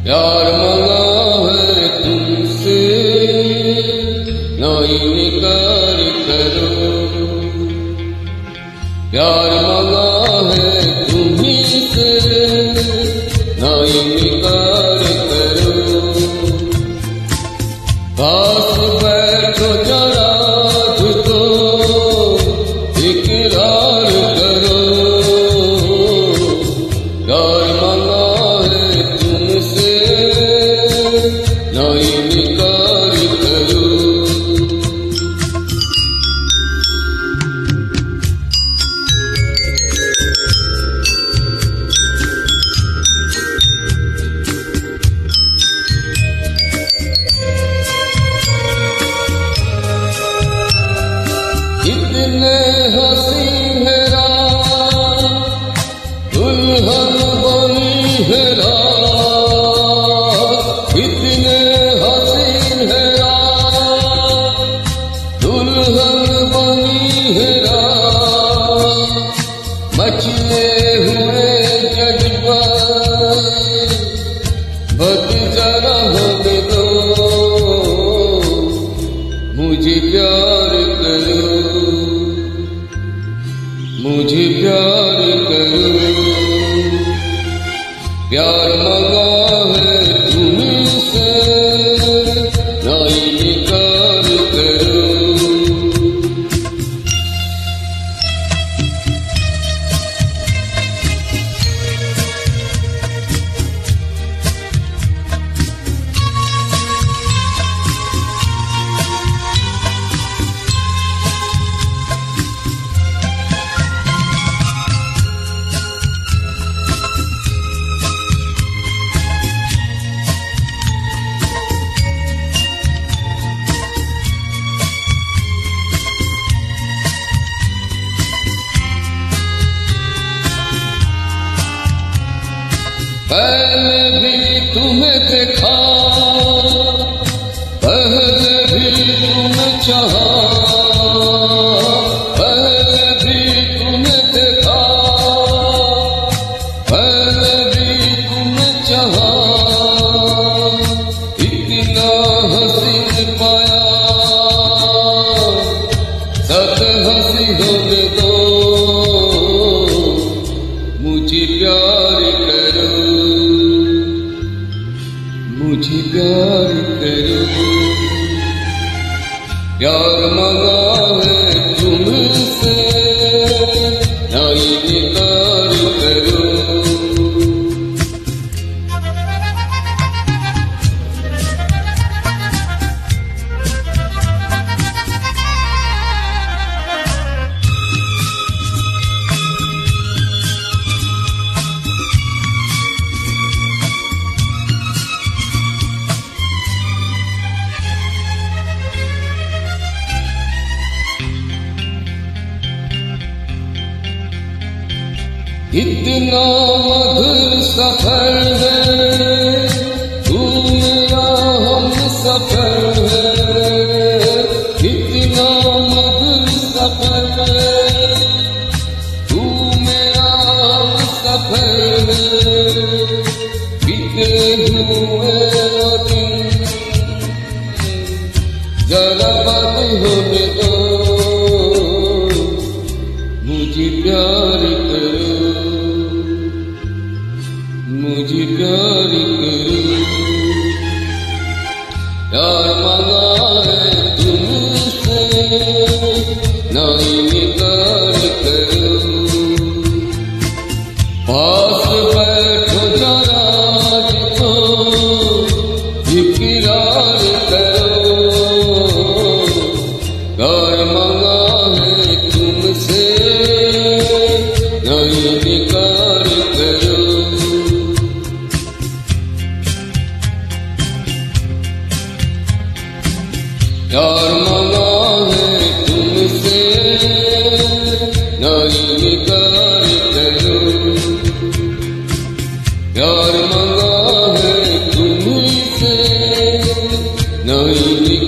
प्यार मांगा है तुमसे ना इनकार करो, प्यार मांगा है तुम्हीं से ना इनकार करो। पास बैठो जरा तो इकरार करो, प्यार मांगा है तुमसे ना इनकार करो। कितने हंसी है रात दुल्हन बनी है रात, कितने हंसी है रात दुल्हन बनी है रात। मचले हुए जज्बात बद जरा होने दो, मुझे प्यार करो, मुझे प्यार करो। प्यार मांगा है तुमसे ना इनकार करो। पहले भी तुम्हें देखा, पहले भी तुम्हें चाहा, पहले भी तुम्हें देखा, पहले भी तुम्हें चाहा। इतना हसीन पाया सद हंसी होने दो, मुझे प्यार करो, मुझे प्यार करो। प्यार मांगा है तुमसे ना इनकार करो। इतना मधुर सफर है तू मेरा हम सफर है, इतना मधुर सफर है तू मेरा हम सफर है। बीते हुए दिन जरा बात होने दो, मुझे प्यार करो, मुझे प्यार करो। प्यार मांगा है तुमसे ना इनकार करो। पास बैठो जरा तो इकरार करो, प्यार मांगा है तुमसे ना इनकार करो। प्यार मांगा है तुमसे ना इनकार करो, प्यार मांगा है तुमसे ना इनकार